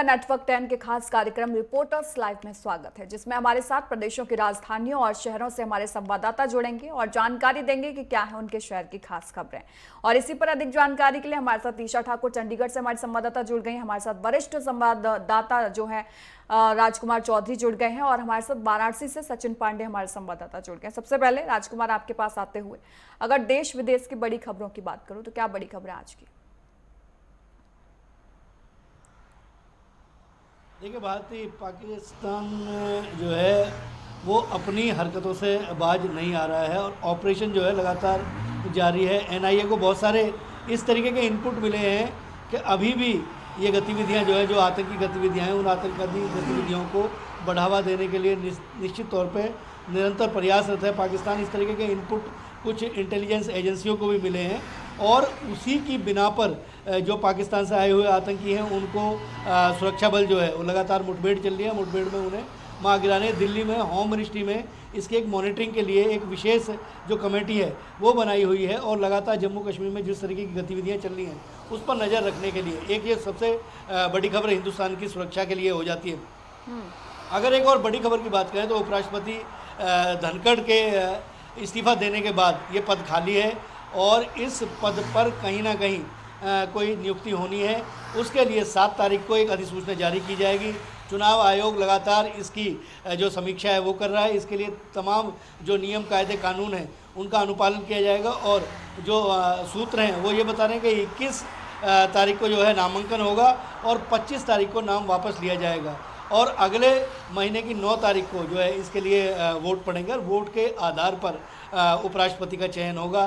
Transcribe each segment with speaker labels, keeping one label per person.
Speaker 1: Network 10 के खास कार्यक्रम रिपोर्टर्स लाइव में स्वागत है, जिसमें हमारे साथ प्रदेशों की राजधानियों और शहरों से हमारे संवाददाता जुड़ेंगे और जानकारी देंगे कि क्या है उनके शहर की खास खबरें। और इसी पर अधिक जानकारी के लिए हमारे साथ ईशा ठाकुर चंडीगढ़ से हमारे संवाददाता जुड़ गए हैं। हमारे साथ वरिष्ठ संवाददाता जो है राजकुमार चौधरी जुड़ गए हैं और हमारे साथ वाराणसी से सचिन पांडे हमारे संवाददाता जुड़ गए हैं। सबसे पहले राजकुमार, आपके पास आते हुए अगर देश विदेश की बड़ी खबरों की बात करूं तो क्या बड़ी खबर है आज की?
Speaker 2: देखिए, भारतीय पाकिस्तान जो है वो अपनी हरकतों से बाज नहीं आ रहा है और ऑपरेशन जो है लगातार जारी है। एनआईए को बहुत सारे इस तरीके के इनपुट मिले हैं कि अभी भी ये गतिविधियां जो है, जो आतंकी गतिविधियां हैं, उन आतंकी गतिविधियों को बढ़ावा देने के लिए निश्चित तौर पे निरंतर प्रयासरत है पाकिस्तान। इस तरीके के इनपुट कुछ इंटेलिजेंस एजेंसियों को भी मिले हैं और उसी की बिना पर जो पाकिस्तान से आए हुए आतंकी हैं उनको सुरक्षा बल जो है वो लगातार मुठभेड़ चल रही है। मुठभेड़ में उन्हें मार गिराने दिल्ली में होम मिनिस्ट्री में इसके एक मॉनिटरिंग के लिए एक विशेष जो कमेटी है वो बनाई हुई है और लगातार जम्मू कश्मीर में जिस तरीके की गतिविधियां चल रही हैं उस पर नज़र रखने के लिए एक ये सबसे बड़ी खबर हिंदुस्तान की सुरक्षा के लिए हो जाती है। अगर एक और बड़ी खबर की बात करें तो उपराष्ट्रपति धनखड़ के इस्तीफा देने के बाद ये पद खाली है और इस पद पर कहीं ना कहीं कोई नियुक्ति होनी है। उसके लिए 7 तारीख को एक अधिसूचना जारी की जाएगी। चुनाव आयोग लगातार इसकी जो समीक्षा है वो कर रहा है। इसके लिए तमाम जो नियम कायदे कानून हैं उनका अनुपालन किया जाएगा और जो सूत्र हैं वो ये बता रहे हैं कि 21 तारीख को जो है नामांकन होगा और 25 तारीख को नाम वापस लिया जाएगा और अगले महीने की 9 तारीख को जो है इसके लिए वोट पड़ेंगे और वोट के आधार पर उपराष्ट्रपति का चयन होगा।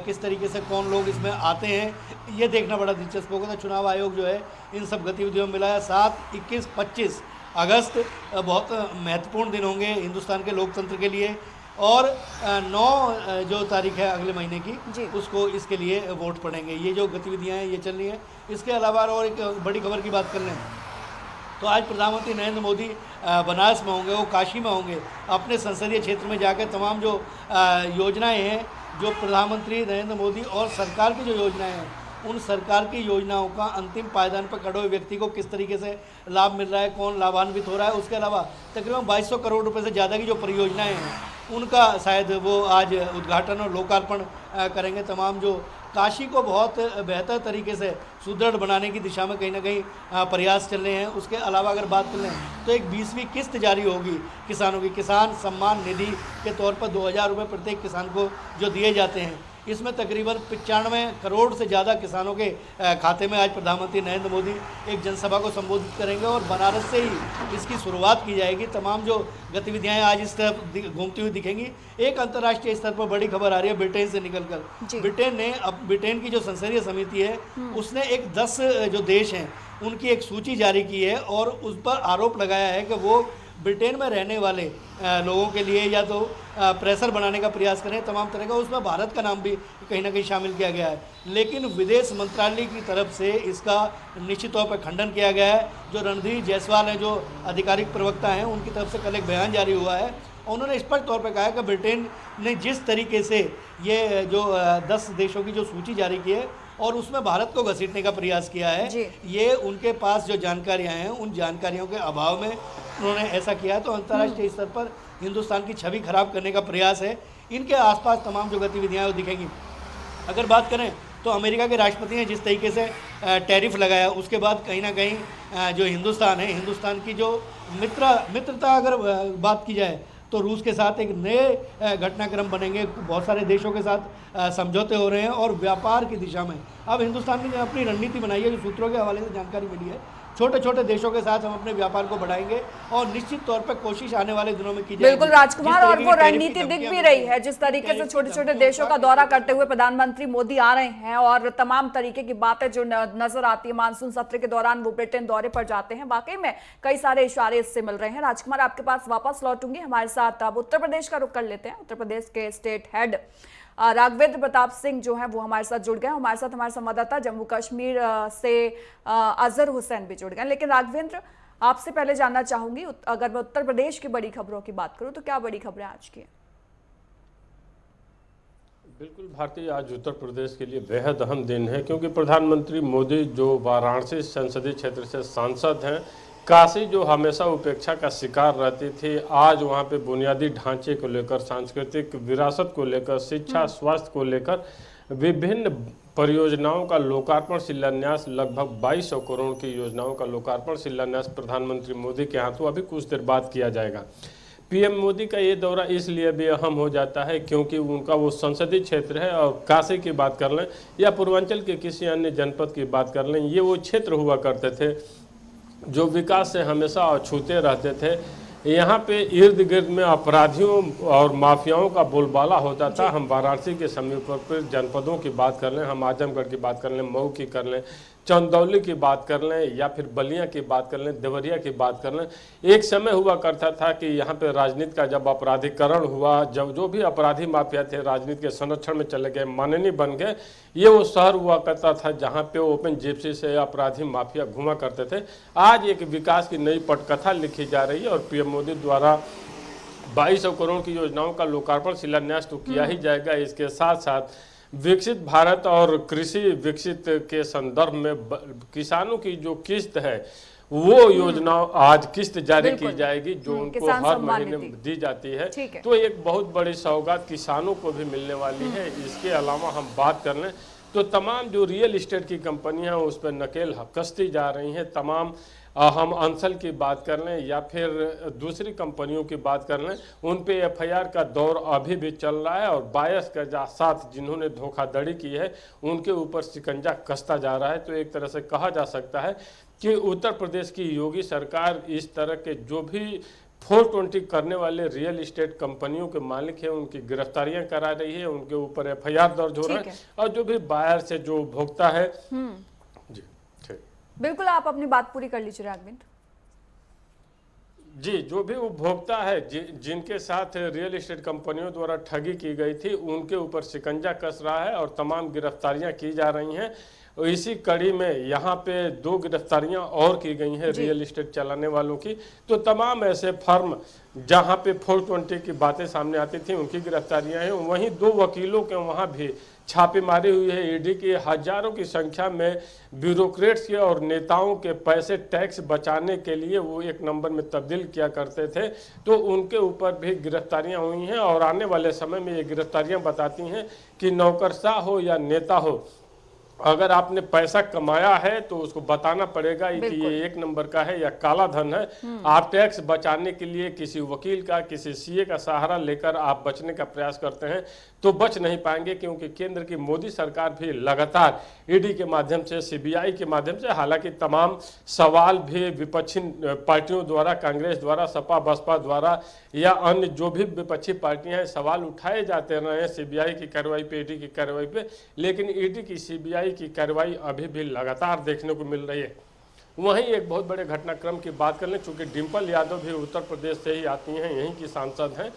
Speaker 2: किस तरीके से कौन लोग इसमें आते हैं ये देखना बड़ा दिलचस्प होगा। तो चुनाव आयोग जो है इन सब गतिविधियों में मिला है। 7, 21, 25 अगस्त बहुत महत्वपूर्ण दिन होंगे हिंदुस्तान के लोकतंत्र के लिए और 9 जो तारीख है अगले महीने की उसको इसके लिए वोट पड़ेंगे। ये जो गतिविधियाँ हैं ये चल रही हैं। इसके अलावा और एक बड़ी खबर की बात कर लें तो आज प्रधानमंत्री नरेंद्र मोदी बनारस में होंगे, वो काशी में होंगे। अपने संसदीय क्षेत्र में जाकर तमाम जो योजनाएं हैं, जो प्रधानमंत्री नरेंद्र मोदी और सरकार की जो योजनाएं हैं, उन सरकार की योजनाओं का अंतिम पायदान पर खड़े हुए व्यक्ति को किस तरीके से लाभ मिल रहा है, कौन लाभान्वित हो रहा है। उसके अलावा तकरीबन 2200 करोड़ रुपये से ज़्यादा की जो परियोजनाएँ हैं उनका शायद वो आज उद्घाटन और लोकार्पण करेंगे। तमाम जो काशी को बहुत बेहतर तरीके से सुदृढ़ बनाने की दिशा में कहीं ना कहीं प्रयास चल रहे हैं। उसके अलावा अगर बात कर लें तो एक 20वीं किस्त जारी होगी किसानों की। किसान सम्मान निधि के तौर पर 2000 रुपये प्रत्येक किसान को जो दिए जाते हैं, इसमें तकरीबन 95 करोड़ से ज़्यादा किसानों के खाते में आज प्रधानमंत्री नरेंद्र मोदी एक जनसभा को संबोधित करेंगे और बनारस से ही इसकी शुरुआत की जाएगी। तमाम जो गतिविधियां आज इस तरफ घूमती हुई दिखेंगी। एक अंतर्राष्ट्रीय स्तर पर बड़ी खबर आ रही है ब्रिटेन से निकलकर। ब्रिटेन की जो संसदीय समिति है उसने एक 10 जो देश हैं उनकी एक सूची जारी की है और उस पर आरोप लगाया है कि वो ब्रिटेन में रहने वाले लोगों के लिए या तो प्रेशर बनाने का प्रयास करें तमाम तरह का। उसमें भारत का नाम भी कहीं ना कहीं शामिल किया गया है, लेकिन विदेश मंत्रालय की तरफ से इसका निश्चित तौर पर खंडन किया गया है। जो रणधीर जायसवाल हैं, जो आधिकारिक प्रवक्ता हैं, उनकी तरफ से कल एक बयान जारी हुआ है। उन्होंने स्पष्ट तौर पर कहा है कि ब्रिटेन ने जिस तरीके से ये जो 10 देशों की जो सूची जारी की है और उसमें भारत को घसीटने का प्रयास किया है, ये उनके पास जो जानकारियां हैं उन जानकारियों के अभाव में उन्होंने ऐसा किया है। तो अंतर्राष्ट्रीय स्तर पर हिंदुस्तान की छवि खराब करने का प्रयास है। इनके आसपास तमाम जो गतिविधियां हैं वो दिखेंगी। अगर बात करें तो अमेरिका के राष्ट्रपति ने जिस तरीके से टैरिफ लगाया, उसके बाद कहीं ना कहीं जो हिंदुस्तान है, हिंदुस्तान की जो मित्रता अगर बात की जाए तो रूस के साथ एक नए घटनाक्रम बनेंगे। बहुत सारे देशों के साथ समझौते हो रहे हैं और व्यापार की दिशा में अब हिंदुस्तान ने अपनी रणनीति बनाई है। जो सूत्रों के हवाले से जानकारी मिली है, छोटे छोटे देशों के साथ हम अपने व्यापार को बढ़ाएंगे और निश्चित तौर पर कोशिश आने वाले दिनों में की जाएगी।
Speaker 1: बिल्कुल राजकुमार, और वो रणनीति दिख भी रही है। जिस तरीके से छोटे छोटे देशों का दौरा करते हुए प्रधानमंत्री मोदी आ रहे हैं और तमाम तरीके की बातें जो नजर आती है, मानसून सत्र के दौरान वो ब्रिटेन दौरे पर जाते हैं, वाकई में कई सारे इशारे इससे मिल रहे हैं। राजकुमार, आपके पास वापस लौटूंगी। हमारे साथ अब उत्तर प्रदेश का रुख कर लेते हैं। उत्तर प्रदेश के स्टेट हेड राघवेंद्र प्रताप सिंह जो है वो हमारे साथ जुड़ गए। हमारे साथ हमारे संवाददाता जम्मू कश्मीर से अजहर हुसैन भी जुड़ गए। लेकिन राघवेंद्र, आपसे पहले जानना चाहूंगी, अगर मैं उत्तर प्रदेश की बड़ी खबरों की बात करूं तो क्या बड़ी खबरें आज की?
Speaker 3: बिल्कुल भारती, आज उत्तर प्रदेश के लिए बेहद अहम दिन है क्योंकि प्रधानमंत्री मोदी जो वाराणसी संसदीय क्षेत्र से सांसद हैं, काशी जो हमेशा उपेक्षा का शिकार रहती थी, आज वहां पे बुनियादी ढांचे को लेकर, सांस्कृतिक विरासत को लेकर, शिक्षा स्वास्थ्य को लेकर विभिन्न परियोजनाओं का लोकार्पण शिलान्यास, लगभग 2200 करोड़ की योजनाओं का लोकार्पण शिलान्यास प्रधानमंत्री मोदी के हाथों अभी कुछ देर बाद किया जाएगा। पीएम मोदी का ये दौरा इसलिए भी अहम हो जाता है क्योंकि उनका वो संसदीय क्षेत्र है, और काशी की बात कर लें या पूर्वांचल के किसी अन्य जनपद की बात कर लें, ये वो क्षेत्र हुआ करते थे जो विकास से हमेशा अछूते रहते थे। यहाँ पे इर्द गिर्द में अपराधियों और माफियाओं का बोलबाला होता था। हम वाराणसी के समीपवर्ती जनपदों की बात कर लें, हम आजमगढ़ की बात कर लें, मऊ की कर लें, चंदौली की बात कर लें, या फिर बलिया की बात कर लें, देवरिया की बात कर लें, एक समय हुआ करता था कि यहाँ पे राजनीति का जब अपराधीकरण हुआ, जब जो भी अपराधी माफिया थे राजनीति के संरक्षण में चले गए, माननीय बन गए, ये वो शहर हुआ करता था जहाँ पे ओपन जिप्सी से अपराधी माफिया घुमा करते थे। आज एक विकास की नई पटकथा लिखी जा रही है और पीएम मोदी द्वारा 2200 करोड़ की योजनाओं का लोकार्पण शिलान्यास तो किया ही जाएगा। इसके साथ साथ विकसित भारत और कृषि विकसित के संदर्भ में किसानों की जो किस्त है वो योजना आज किस्त जारी की जाएगी जो उनको हर महीने दी जाती है। तो एक बहुत बड़ी सौगात किसानों को भी मिलने वाली है। इसके अलावा हम बात कर लें तो तमाम जो रियल इस्टेट की कंपनियां उस पर नकेल कसती जा रही हैं। तमाम हम अंसल की बात कर लें या फिर दूसरी कंपनियों की बात कर लें, उन पे एफआईआर का दौर अभी भी चल रहा है और बायस के साथ जिन्होंने धोखाधड़ी की है उनके ऊपर शिकंजा कसता जा रहा है। तो एक तरह से कहा जा सकता है कि उत्तर प्रदेश की योगी सरकार इस तरह के जो भी 420 करने वाले रियल इस्टेट कंपनियों के मालिक हैं उनकी गिरफ्तारियां करा रही है, उनके ऊपर एफआईआर दर्ज हो रहा है और जो भी बायर से जो उपभोक्ता है। जी ठीक,
Speaker 1: बिल्कुल, आप अपनी बात पूरी कर लीजिए राघवेंद्र
Speaker 3: जी। जो भी उपभोक्ता है जिनके साथ रियल इस्टेट कंपनियों द्वारा ठगी की गई थी उनके ऊपर शिकंजा कस रहा है और तमाम गिरफ्तारियां की जा रही हैं। और इसी कड़ी में यहाँ पे 2 गिरफ्तारियां और की गई हैं रियल इस्टेट चलाने वालों की। तो तमाम ऐसे फर्म जहाँ पे 420 की बातें सामने आती थी उनकी गिरफ्तारियां हैं। वहीं 2 वकीलों के वहाँ भी छापेमारी हुई है। ईडी की हजारों की संख्या में ब्यूरोक्रेट्स के और नेताओं के पैसे टैक्स बचाने के लिए वो एक नंबर में तब्दील किया करते थे, तो उनके ऊपर भी गिरफ्तारियां हुई हैं। और आने वाले समय में ये गिरफ्तारियां बताती हैं कि नौकरशाह हो या नेता हो, अगर आपने पैसा कमाया है तो उसको बताना पड़ेगा कि ये 1 नंबर का है या काला धन है। आप टैक्स बचाने के लिए किसी वकील का, किसी सीए का सहारा लेकर आप बचने का प्रयास करते हैं तो बच नहीं पाएंगे, क्योंकि केंद्र की मोदी सरकार भी लगातार ईडी के माध्यम से, सीबीआई के माध्यम से, हालांकि तमाम सवाल भी विपक्षी पार्टियों द्वारा, कांग्रेस द्वारा, सपा बसपा द्वारा या अन्य जो भी विपक्षी पार्टियां हैं, सवाल उठाए जाते रहे हैं सीबीआई की कार्रवाई पे, ईडी की कार्रवाई पे, लेकिन ईडी की सीबीआई की कार्रवाई अभी भी लगातार देखने को मिल रही है। वहीं एक बहुत बड़े घटनाक्रम की बात कर लें, चूंकि डिम्पल यादव भी उत्तर प्रदेश से ही आती हैं, यहीं की सांसद हैं,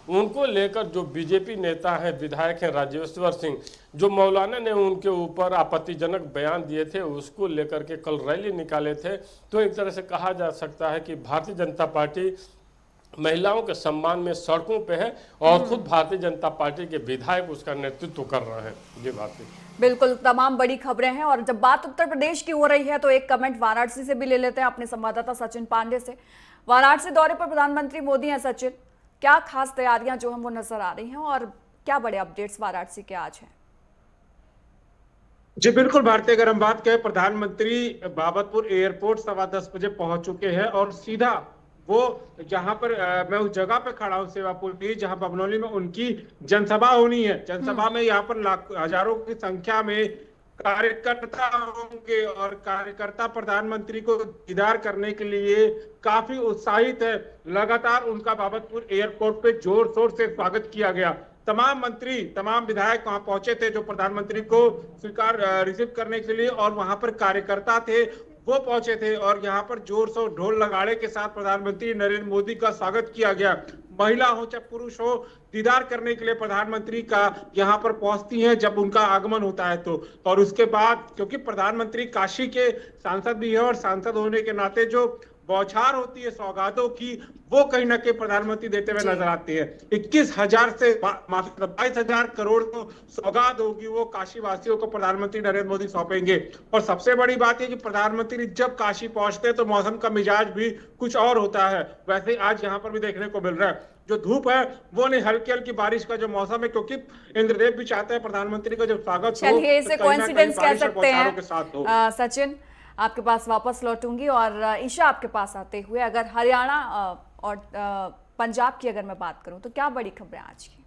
Speaker 3: उनको लेकर जो बीजेपी नेता हैं, विधायक हैं राजेश्वर सिंह, जो मौलाना ने उनके ऊपर आपत्तिजनक बयान दिए थे उसको लेकर के कल रैली निकाले थे। तो एक तरह से कहा जा सकता है कि भारतीय जनता पार्टी महिलाओं के सम्मान में सड़कों पे है और खुद भारतीय जनता पार्टी के विधायक उसका नेतृत्व कर रहे हैं। ये बात है।
Speaker 1: बिल्कुल, तमाम बड़ी खबरें हैं और जब बात उत्तर प्रदेश की हो रही है तो एक कमेंट वाराणसी से भी ले लेते हैं अपने संवाददाता सचिन पांडे से। वाराणसी दौरे पर प्रधानमंत्री मोदी हैं। सचिन, क्या खास तैयारियां जो हम वो नजर आ रही हैं और क्या बड़े अपडेट्स वाराणसी के आज हैं?
Speaker 4: जी बिल्कुल भारती, अगर हम बात करें, प्रधानमंत्री बाबतपुर एयरपोर्ट 10:15 बजे पहुंच चुके हैं और सीधा वो जहां पर मैं उस जगह पे खड़ा हूं सेवापुर की, जहां बभनौली में उनकी जनसभा होनी है। जनसभा में यहाँ पर हजारों की संख्या में कार्यकर्ता होंगे और कार्यकर्ता प्रधानमंत्री को दीदार करने के लिए काफी उत्साहित है। लगातार उनका बाबतपुर एयरपोर्ट पे जोर शोर से स्वागत किया गया। तमाम मंत्री, तमाम विधायक वहां पहुंचे थे जो प्रधानमंत्री को रिसीव करने के लिए, और वहां पर कार्यकर्ता थे वो पहुंचे थे और यहाँ पर जोर शोर ढोल नगाड़े के साथ प्रधानमंत्री नरेंद्र मोदी का स्वागत किया गया। महिला हो चाहे पुरुष हो, दीदार करने के लिए प्रधानमंत्री का यहाँ पर पहुंचती हैं जब उनका आगमन होता है तो। और उसके बाद, क्योंकि प्रधानमंत्री काशी के सांसद भी हैं और सांसद होने के नाते जो बौछार होती है सौगातों की, वो कहीं ना कहीं प्रधानमंत्री देते हुए नजर आते हैं। 21,000 से 22,000 करोड़ तो सौगात होगी, वो काशी वासियों को प्रधानमंत्री नरेंद्र मोदी सौंपेंगे। और सबसे बड़ी बात है कि प्रधानमंत्री जब काशी पहुंचते हैं तो मौसम का मिजाज भी कुछ और होता है। वैसे आज यहाँ पर भी देखने को मिल रहा है, जो धूप है वो नहीं, हल्की हल्की बारिश का जो मौसम है, क्योंकि इंद्रदेव भी चाहते हैं प्रधानमंत्री का जब स्वागत हो
Speaker 1: चलिए इसे
Speaker 4: तो कहीं ना कहीं
Speaker 1: कोइंसिडेंस कह
Speaker 4: बारिश और
Speaker 1: सकते
Speaker 4: बौछारों के साथ हो।
Speaker 1: हैं। सचिन, आपके पास वापस लौटूंगी और ईशा आपके पास आते हुए, अगर हरियाणा और पंजाब की अगर मैं बात करूं तो क्या बड़ी खबरें आज की?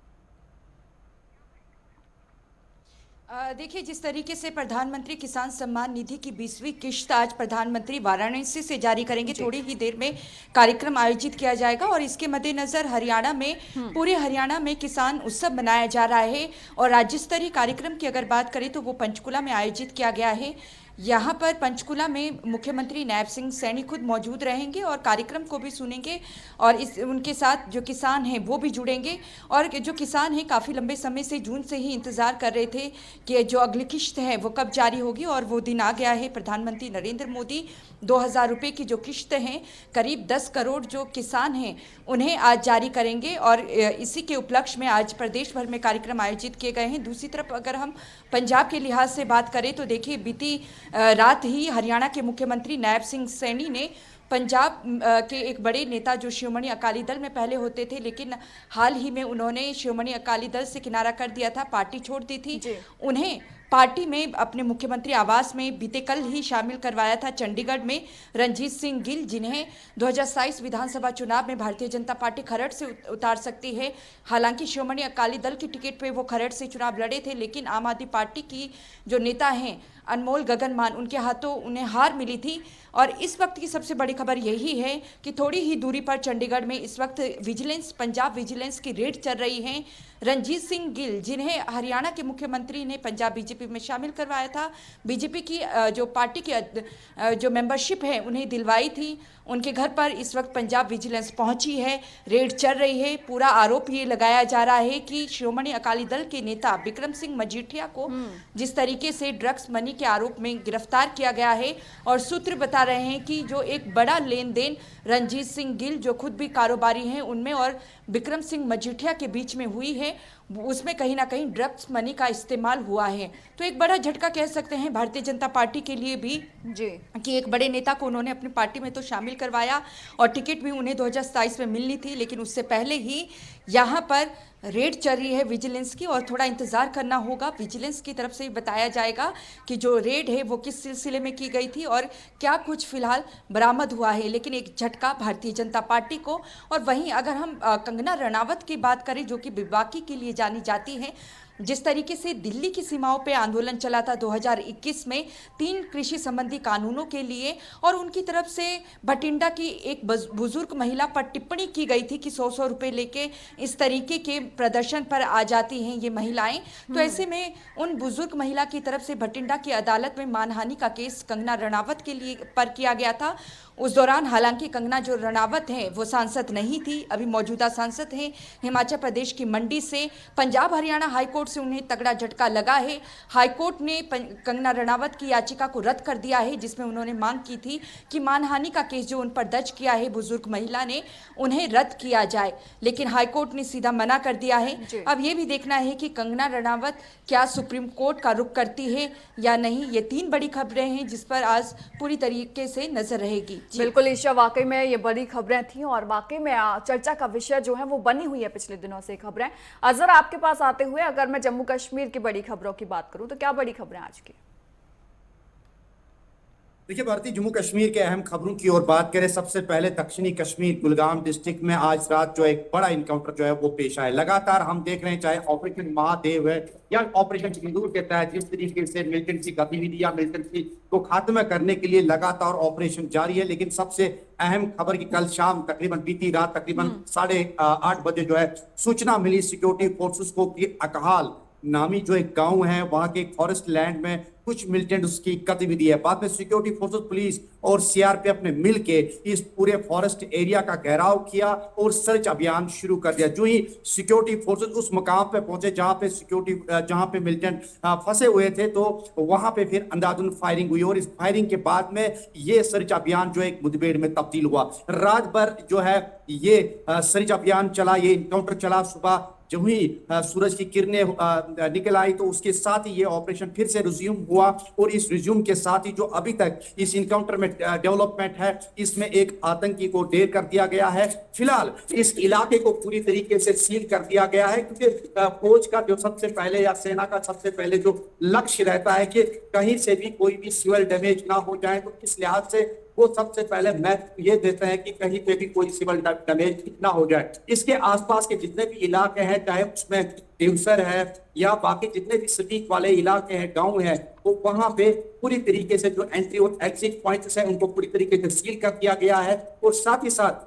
Speaker 5: देखिए, जिस तरीके से प्रधानमंत्री किसान सम्मान निधि की 20वीं किश्त आज प्रधानमंत्री वाराणसी से जारी करेंगे, थोड़ी ही देर में कार्यक्रम आयोजित किया जाएगा और इसके मद्देनजर हरियाणा में पूरे हरियाणा में किसान उत्सव मनाया जा रहा है। और राज्य स्तरीय कार्यक्रम की अगर बात करें तो वो पंचकुला में आयोजित किया गया है। यहाँ पर पंचकुला में मुख्यमंत्री नायब सिंह सैनी खुद मौजूद रहेंगे और कार्यक्रम को भी सुनेंगे और इस उनके साथ जो किसान हैं वो भी जुड़ेंगे। और जो किसान हैं काफ़ी लंबे समय से, जून से ही इंतज़ार कर रहे थे कि जो अगली किश्त है वो कब जारी होगी, और वो दिन आ गया है। प्रधानमंत्री नरेंद्र मोदी 2,000 रुपये की जो किश्त हैं, करीब 10 करोड़ जो किसान हैं उन्हें आज जारी करेंगे और इसी के उपलक्ष्य में आज प्रदेश भर में कार्यक्रम आयोजित किए गए हैं। दूसरी तरफ अगर हम पंजाब के लिहाज से बात करें तो देखिए, बीती रात ही हरियाणा के मुख्यमंत्री नायब सिंह सैनी ने पंजाब के एक बड़े नेता जो शिरोमणि अकाली दल में पहले होते थे, लेकिन हाल ही में उन्होंने शिरोमणि अकाली दल से किनारा कर दिया था, पार्टी छोड़ दी थी, उन्हें पार्टी में अपने मुख्यमंत्री आवास में बीते कल ही शामिल करवाया था चंडीगढ़ में रणजीत सिंह गिल, जिन्हें 2027 विधानसभा चुनाव में भारतीय जनता पार्टी खरड़ से उतार सकती है। हालांकि शिरोमणि अकाली दल की टिकट पे वो खरड़ से चुनाव लड़े थे, लेकिन आम आदमी पार्टी की जो नेता हैं अनमोल गगन मान, उनके हाथों उन्हें हार मिली थी। और इस वक्त की सबसे बड़ी खबर यही है कि थोड़ी ही दूरी पर चंडीगढ़ में इस वक्त विजिलेंस, पंजाब विजिलेंस की रेड चल रही है। रणजीत सिंह गिल, जिन्हें हरियाणा के मुख्यमंत्री ने पंजाब बीजेपी में शामिल करवाया था, बीजेपी की जो पार्टी की जो मेंबरशिप है उन्हें दिलवाई थी, उनके घर पर इस वक्त पंजाब विजिलेंस पहुंची है, रेड चल रही है। पूरा आरोप ये लगाया जा रहा है कि शिरोमणि अकाली दल के नेता बिक्रम सिंह मजीठिया को जिस तरीके से ड्रग्स मनी के आरोप में गिरफ्तार किया गया है, और सूत्र बता रहे हैं कि जो एक बड़ा लेन देन रणजीत सिंह गिल, जो खुद भी कारोबारी हैं, उनमें और बिक्रम सिंह मजीठिया के बीच में हुई है, उसमें कहीं ना कहीं ड्रग्स मनी का इस्तेमाल हुआ है। तो एक बड़ा झटका कह सकते हैं भारतीय जनता पार्टी के लिए भी
Speaker 1: जी,
Speaker 5: कि एक बड़े नेता को उन्होंने अपनी पार्टी में तो शामिल करवाया और टिकट भी उन्हें 2027 में मिलनी थी, लेकिन उससे पहले ही यहाँ पर रेड चल रही है विजिलेंस की और थोड़ा इंतजार करना होगा। विजिलेंस की तरफ से बताया जाएगा कि जो रेड है वो किस सिलसिले में की गई थी और क्या कुछ फिलहाल बरामद हुआ है। लेकिन एक झटका भारतीय जनता पार्टी को। और वहीं अगर हम कंगना रनावत की बात करें, जो कि बेबाकी के लिए जानी जाती हैं, जिस तरीके से दिल्ली की सीमाओं पे आंदोलन चला था 2021 में 3 कृषि संबंधी कानूनों के लिए, और उनकी तरफ से भटिंडा की एक बुजुर्ग महिला पर टिप्पणी की गई थी कि 100-100 रुपये लेके इस तरीके के प्रदर्शन पर आ जाती हैं ये महिलाएं। तो ऐसे में उन बुजुर्ग महिला की तरफ से भटिंडा की अदालत में मानहानि का केस कंगना रनावत के लिए पर किया गया था। उस दौरान हालांकि कंगना जो रनावत हैं वो सांसद नहीं थी, अभी मौजूदा सांसद हैं हिमाचल प्रदेश की मंडी से। पंजाब हरियाणा हाईकोर्ट से उन्हें तगड़ा झटका लगा है। हाईकोर्ट ने कंगना रनावत की याचिका को रद्द कर दिया है, जिसमें उन्होंने मांग की थी कि मानहानि का केस जो उन पर दर्ज किया है बुजुर्ग महिला ने, उन्हें रद्द किया जाए, लेकिन हाईकोर्ट ने सीधा मना कर दिया है। अब ये भी देखना है कि कंगना रनावत क्या सुप्रीम कोर्ट का रुख करती है या नहीं। ये 3 बड़ी खबरें हैं जिस पर आज पूरी तरीके से नजर रहेगी।
Speaker 1: बिल्कुल ईशा, वाकई में ये बड़ी खबरें थी और वाकई में चर्चा का विषय जो है वो बनी हुई है पिछले दिनों से खबरें। अजहर, आपके पास आते हुए अगर मैं जम्मू कश्मीर की बड़ी खबरों की बात करूं तो क्या बड़ी खबरें आज की?
Speaker 6: देखिए भारतीय, जम्मू कश्मीर के अहम खबरों की ओर बात करें, सबसे पहले दक्षिणी कश्मीर कुलगाम डिस्ट्रिक्ट में आज रात जो एक बड़ा इनकाउंटर जो है वो पेश आया। लगातार हम देख रहे हैं, चाहे ऑपरेशन महादेव है या ऑपरेशन सिंदूर के तहत जिस तरीके से मिलिटेंसी गतिविधि या मिलिटेंसी को खात्मा करने के लिए लगातार ऑपरेशन जारी है। लेकिन सबसे अहम खबर की कल शाम तकरीबन बीती रात तकरीबन 8:30 बजे जो है सूचना मिली सिक्योरिटी फोर्सेस को कि अकहाल नामी जो एक गांव है, वहां के फॉरेस्ट लैंड में कुछ मिलिटेंट उसकी गतिविधि है। बाद में सिक्योरिटी फोर्सेस, पुलिस और सीआरपीएफ ने मिलके इस पूरे फॉरेस्ट एरिया का घेराव किया और सर्च अभियान शुरू कर दिया। जो ही सिक्योरिटी फोर्सेस उस मकाम पे पहुंचे जहां पे मिलिटेंट फंसे हुए थे, तो वहां पे फिर अंधाधुंध फायरिंग हुई और इस फायरिंग के बाद में ये सर्च अभियान जो एक मुठभेड़ में तब्दील हुआ। रात भर जो है ये सर्च अभियान चला, ये इनकाउंटर चला। सुबह जो ही सूरज की किरणें निकल आई तो उसके साथ ही ये ऑपरेशन फिर से रिज्यूम हुआ और इस रिज्यूम के साथ ही जो अभी तक इस इनकाउंटर में डेवलपमेंट है, इसमें एक आतंकी को ढेर कर दिया गया है। फिलहाल इस इलाके को पूरी तरीके से सील कर दिया गया है, क्योंकि फौज का जो सबसे पहले या सेना का सबसे पहले जो लक्ष्य रहता है कि कहीं से भी कोई भी सिविल डैमेज ना हो जाए, तो इस लिहाज से वो सबसे पहले महत्व ये देते हैं कि कहीं पे भी कोई सिविल डैमेज ना हो जाए। इसके आसपास के जितने भी इलाके हैं, चाहे उसमें देवसर है या बाकी जितने भी सटीक वाले इलाके हैं, गांव है, तो वहां पे पूरी तरीके से जो एंट्री और एग्जिट पॉइंट्स हैं उनको पूरी तरीके से सील कर दिया गया है और साथ ही साथ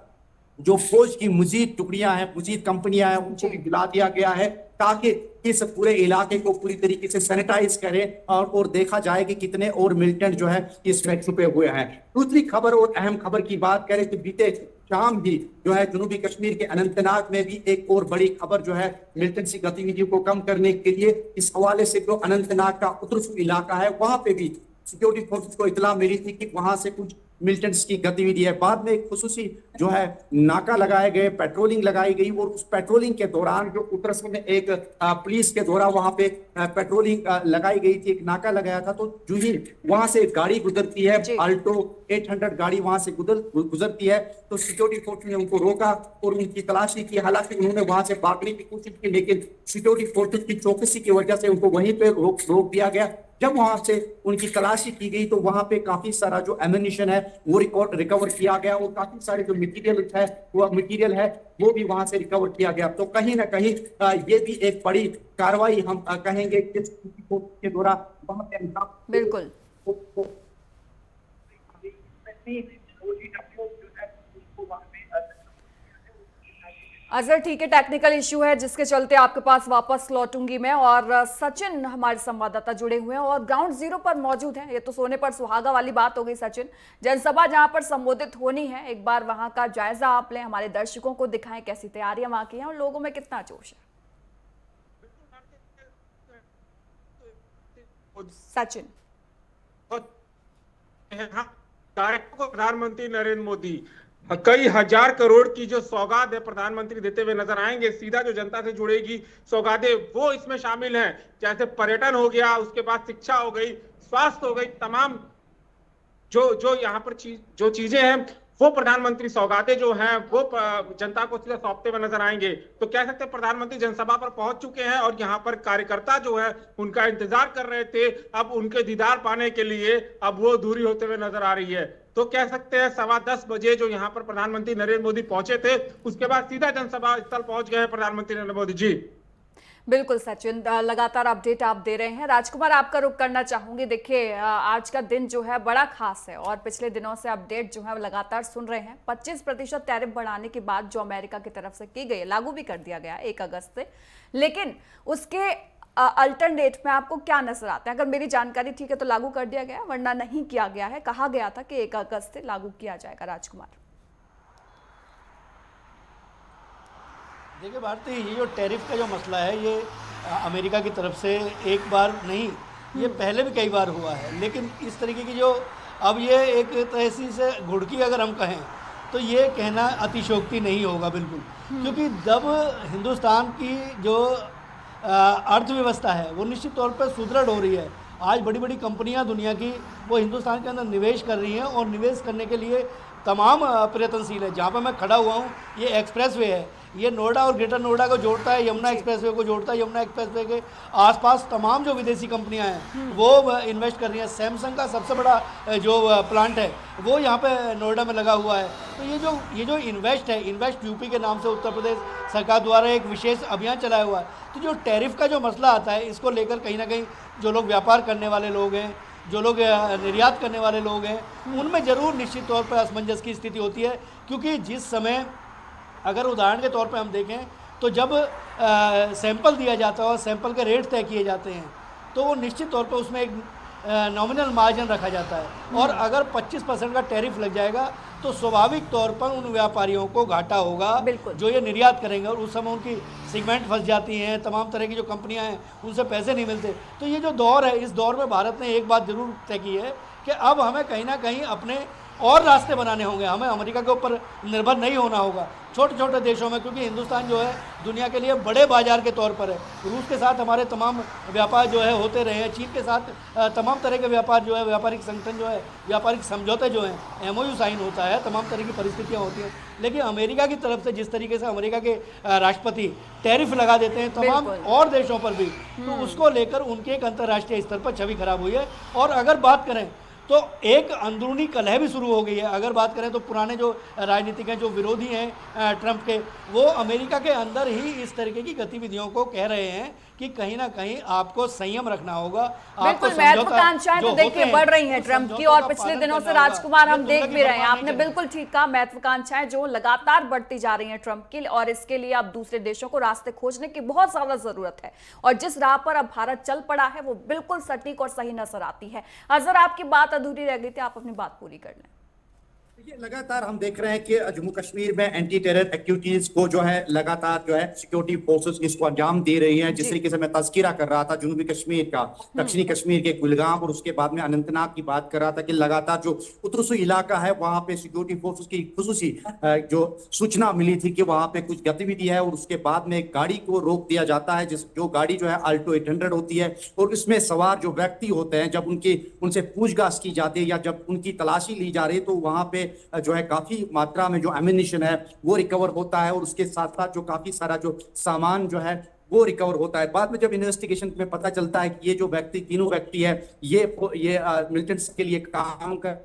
Speaker 6: जो फौज की मजीद टुकड़ियां हैं, मजीद कंपनियां हैं, उनको भी बुला दिया गया है ताकि इस पूरे इलाके को पूरी तरीके से सैनिटाइज करें और देखा जाए कि कितने और मिलिटेंट जो है इसमें छुपे हुए हैं। दूसरी खबर और अहम खबर की बात करें तो बीते शाम भी जो है जनूबी कश्मीर के अनंतनाग में भी एक और बड़ी खबर जो है मिलिटेंसी गतिविधियों को कम करने के लिए इस हवाले से जो अनंतनाग का उत्तरपूर्व इलाका है, वहां पे भी सिक्योरिटी फोर्सेस को इतला मिली थी कि वहां से कुछ मिलिटेंट्स की गतिविधि है। बाद में एक खुसूसी जो है नाका लगाए गए, पेट्रोलिंग लगाई गई और उस पेट्रोलिंग के दौरान जो उत्तरपूर्व में एक पुलिस के द्वारा वहां पे पेट्रोलिंग लगाई गई थी, एक नाका लगाया था, तो जो ही वहां से एक गाड़ी गुजरती है, आल्टो 800 गाड़ी वहां से गुजरती है, तो सिक्योरिटी फोर्स ने उनको रोका और उनकी तलाशी की। हालांकि उन्होंने वहां से भागने की कोशिश की, लेकिन सिक्योरिटी फोर्सेस की चौकसी की वजह से उनको वहीं पे रोक दिया गया। जब वहां से उनकी तलाशी की गई तो वहां पे काफी सारा जो एमिनिशन है वो रिकवर किया गया और काफी सारे जो मटेरियल है वो भी वहां से रिकवर किया गया। तो कहीं ना कहीं ये भी एक बड़ी कार्रवाई हम कहेंगे के द्वारा वहां पे
Speaker 1: बिल्कुल अजहर, ठीक है, टेक्निकल इश्यू है जिसके चलते आपके पास वापस लौटूंगी मैं। और सचिन हमारे संवाददाता जुड़े हुए हैं और ग्राउंड जीरो पर मौजूद हैं। ये तो सोने पर सुहागा वाली बात हो गई सचिन। जनसभा जहां पर संबोधित होनी है, एक बार वहां का जायजा आप लें, हमारे दर्शकों को दिखाएं कैसी तैयारियां वहां की हैं और लोगों में कितना जोश है। सचिन,
Speaker 4: प्रधानमंत्री नरेंद्र मोदी कई हजार करोड़ की जो सौगात है प्रधानमंत्री देते हुए नजर आएंगे। सीधा जो जनता से जुड़ेगी सौगातें वो इसमें शामिल हैं, जैसे पर्यटन हो गया, उसके बाद शिक्षा हो गई, स्वास्थ्य हो गई, तमाम जो यहाँ पर जो चीजें हैं वो प्रधानमंत्री सौगातें जो हैं वो जनता को सीधा सौंपते हुए नजर आएंगे। तो कह सकते हैं प्रधानमंत्री जनसभा पर पहुंच चुके हैं और यहाँ पर कार्यकर्ता जो है उनका इंतजार कर रहे थे। अब उनके दीदार पाने के लिए अब वो दूरी होते हुए नजर आ रही है। तो कह सकते हैं 10:15 बजे जो यहाँ पर प्रधानमंत्री नरेंद्र मोदी पहुंचे थे, उसके बाद सीधा जनसभा स्थल पहुंच गए हैं प्रधानमंत्री नरेंद्र मोदी जी।
Speaker 1: बिल्कुल सचिन, लगातार अपडेट आप दे रहे हैं। राजकुमार, आपका रुख करना चाहूंगी। देखिए, आज का दिन जो है बड़ा खास है और पिछले दिनों से अपडेट जो है लगातार सुन रहे हैं। 25% टैरिफ बढ़ाने की बात जो अमेरिका की तरफ से की गई, लागू भी कर दिया गया 1 अगस्त से, लेकिन उसके अल्टरनेट में आपको क्या नजर आता है? अगर मेरी जानकारी ठीक है तो लागू कर दिया गया, वरना नहीं किया गया है। कहा गया था कि 1 अगस्त से लागू किया जाएगा। राजकुमार,
Speaker 2: देखिए भारती, ये जो टैरिफ का जो मसला है ये अमेरिका की तरफ से एक बार नहीं, ये पहले भी कई बार हुआ है। लेकिन इस तरीके की जो अब ये एक तरह से घुड़की अगर हम कहें तो ये कहना अतिशयोक्ति नहीं होगा बिल्कुल, क्योंकि जब हिंदुस्तान की जो अर्थव्यवस्था है वो निश्चित तौर पर सुदृढ़ हो रही है। आज बड़ी बड़ी कंपनियां दुनिया की वो हिंदुस्तान के अंदर निवेश कर रही हैं और निवेश करने के लिए तमाम प्रयत्नशील है। जहाँ पर मैं खड़ा हुआ हूँ ये एक्सप्रेसवे है, ये नोएडा और ग्रेटर नोएडा को जोड़ता है, यमुना एक्सप्रेसवे को जोड़ता है। यमुना एक्सप्रेसवे के आसपास तमाम जो विदेशी कंपनियां हैं वो इन्वेस्ट कर रही हैं। सैमसंग का सबसे बड़ा जो प्लांट है वो यहाँ पे नोएडा में लगा हुआ है। तो ये जो इन्वेस्ट यूपी के नाम से उत्तर प्रदेश सरकार द्वारा एक विशेष अभियान चलाया हुआ है। तो जो टैरिफ का जो मसला आता है, इसको लेकर कहीं ना कहीं जो लोग व्यापार करने वाले लोग हैं, जो लोग निर्यात करने वाले लोग हैं, उनमें ज़रूर निश्चित तौर पर असमंजस की स्थिति होती है। क्योंकि जिस समय अगर उदाहरण के तौर पे हम देखें तो जब सैंपल दिया जाता है और सैंपल के रेट तय किए जाते हैं तो वो निश्चित तौर पर उसमें एक नॉमिनल मार्जिन रखा जाता है और अगर 25% का टैरिफ लग जाएगा तो स्वाभाविक तौर पर उन व्यापारियों को घाटा होगा
Speaker 1: बिल्कुल।
Speaker 2: जो ये निर्यात करेंगे और उस समय उनकी सेगमेंट फंस जाती हैं, तमाम तरह की जो कंपनियां हैं उनसे पैसे नहीं मिलते। तो ये जो दौर है, इस दौर में भारत ने एक बात जरूर तय की है कि अब हमें कहीं ना कहीं अपने और रास्ते बनाने होंगे, हमें अमेरिका के ऊपर निर्भर नहीं होना होगा छोटे छोटे देशों में, क्योंकि हिंदुस्तान जो है दुनिया के लिए बड़े बाजार के तौर पर है। रूस के साथ हमारे तमाम व्यापार जो है होते रहे हैं, चीन के साथ तमाम तरह के व्यापार जो है, व्यापारिक संगठन जो है, व्यापारिक समझौते जो हैं, MOU साइन होता है, तमाम तरह की परिस्थितियाँ होती हैं। लेकिन अमेरिका की तरफ से जिस तरीके से अमेरिका के राष्ट्रपति टैरिफ लगा देते हैं तमाम और देशों पर भी, तो उसको लेकर उनके एक अंतर्राष्ट्रीय स्तर पर छवि खराब हुई है। और अगर बात करें तो एक अंदरूनी कलह भी शुरू हो गई है। अगर बात करें तो पुराने जो राजनीतिक हैं, जो विरोधी हैं ट्रंप के, वो अमेरिका के अंदर ही इस तरीके की गतिविधियों को कह रहे हैं कि कहीं ना कहीं आपको संयम रखना होगा।
Speaker 1: बिल्कुल, महत्वाकांक्षाएं तो देखिए बढ़ रही हैं ट्रंप की, और पिछले दिनों से राजकुमार हम देख भी रहे हैं, आपने बिल्कुल ठीक कहा, महत्वाकांक्षाएं जो लगातार बढ़ती जा रही हैं ट्रंप की, और इसके लिए अब दूसरे देशों को रास्ते खोजने की बहुत ज्यादा जरूरत है। और जिस राह पर अब भारत चल पड़ा है वो बिल्कुल सटीक और सही नजर आती है। अजहर, आपकी बात अधूरी रह गई थी, आप अपनी बात पूरी कर लें।
Speaker 6: देखिए, लगातार हम देख रहे हैं कि जम्मू कश्मीर में एंटी टेरर एक्टिविटीज को जो है लगातार जो है सिक्योरिटी फोर्सेस इसको अंजाम दे रही हैं। जिस तरीके से मैं तज़किरा कर रहा था जनूबी कश्मीर का, दक्षिणी कश्मीर के कुलगाम और उसके बाद में अनंतनाग की बात कर रहा था कि लगातार जो उत्तरसू इलाका है वहां पे सिक्योरिटी फोर्सेस की खुसूसी जो सूचना मिली थी कि वहां पे कुछ गतिविधि है, और उसके बाद में एक गाड़ी को रोक दिया जाता है, जो गाड़ी जो है अल्टो 800 होती है, और इसमें सवार जो व्यक्ति होते हैं जब उनसे पूछताछ की जाती है या जब उनकी तलाशी ली जा रही है तो वहां पे जो है काफी मात्रा में जो एमिनिशन है वो रिकवर होता है, और उसके साथ साथ जो काफी सारा जो सामान जो है वो रिकवर होता है। बाद में जब इन्वेस्टिगेशन में पता चलता है कि ये जो व्यक्ति, तीनों व्यक्ति है, ये मिलिटेंट्स के लिए काम कर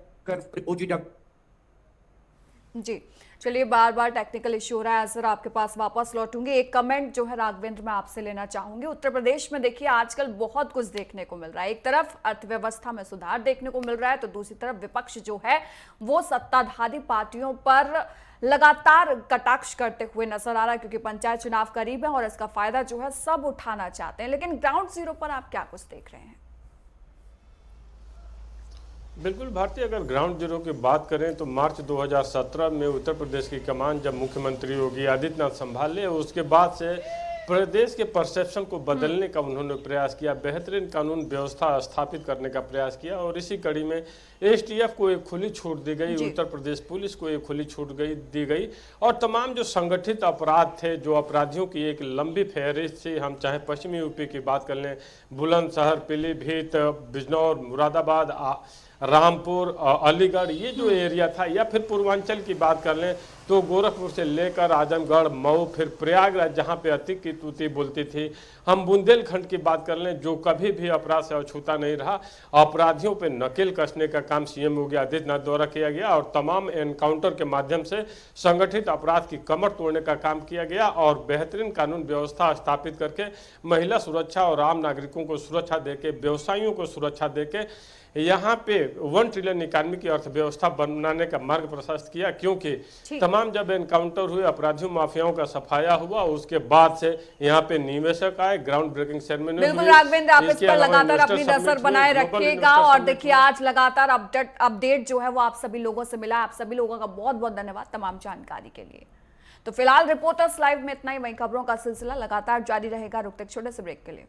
Speaker 1: जी चलिए, बार बार टेक्निकल इश्यू हो रहा है। सर, आपके पास वापस लौटूंगी। एक कमेंट जो है राघवेंद्र मैं आपसे लेना चाहूंगी। उत्तर प्रदेश में देखिए आजकल बहुत कुछ देखने को मिल रहा है। एक तरफ अर्थव्यवस्था में सुधार देखने को मिल रहा है, तो दूसरी तरफ विपक्ष जो है वो सत्ताधारी पार्टियों पर लगातार कटाक्ष करते हुए नजर आ रहा है, क्योंकि पंचायत चुनाव करीब है और इसका फायदा जो है सब उठाना चाहते हैं। लेकिन ग्राउंड जीरो पर आप क्या कुछ देख रहे हैं?
Speaker 3: बिल्कुल भारती, अगर ग्राउंड जीरो की बात करें तो मार्च 2017 में उत्तर प्रदेश की कमान जब मुख्यमंत्री योगी आदित्यनाथ संभाले, उसके बाद से प्रदेश के परसेप्शन को बदलने का उन्होंने प्रयास किया, बेहतरीन कानून व्यवस्था स्थापित करने का प्रयास किया, और इसी कड़ी में STF को एक खुली छूट दी गई, उत्तर प्रदेश पुलिस को एक खुली छूट दी गई, और तमाम जो संगठित अपराध थे, जो अपराधियों की एक लंबी फहरिस्त थी, हम चाहे पश्चिमी यूपी की बात कर लें, बुलंदशहर, पीलीभीत, बिजनौर, मुरादाबाद, रामपुर, अलीगढ़, ये जो एरिया था, या फिर पूर्वांचल की बात कर लें तो गोरखपुर से लेकर आजमगढ़, मऊ, फिर प्रयागराज जहाँ पे अति की तूती बोलती थी, हम बुंदेलखंड की बात कर लें जो कभी भी अपराध से अछूता नहीं रहा, अपराधियों पे नकेल कसने का काम CM योगी आदित्यनाथ द्वारा किया गया, और तमाम एनकाउंटर के माध्यम से संगठित अपराध की कमर तोड़ने का काम किया गया, और बेहतरीन कानून व्यवस्था स्थापित करके महिला सुरक्षा और आम नागरिकों को सुरक्षा देके, व्यवसायियों को सुरक्षा देके यहाँ पे 1 ट्रिलियन इकोनॉमी की अर्थव्यवस्था बनाने का मार्ग प्रशस्त किया। क्योंकि तमाम जब एनकाउंटर हुए, अपराधियों माफियाओं का सफाया हुआ, उसके बाद से यहाँ पे निवेशक आए, ग्राउंड ब्रेकिंग सेरेमनी।
Speaker 1: बिल्कुल राघवेंद्र, आप इस पर लगातार अपनी नजर बनाए रखिएगा, और देखिए आज लगातार अपडेट जो है वो आप सभी लोगों से मिला है। आप सभी लोगों का बहुत बहुत धन्यवाद तमाम जानकारी के लिए। तो फिलहाल रिपोर्टर्स लाइव में इतना ही। वहीं खबरों का सिलसिला लगातार जारी रहेगा। रुकते एक छोटे से ब्रेक के लिए।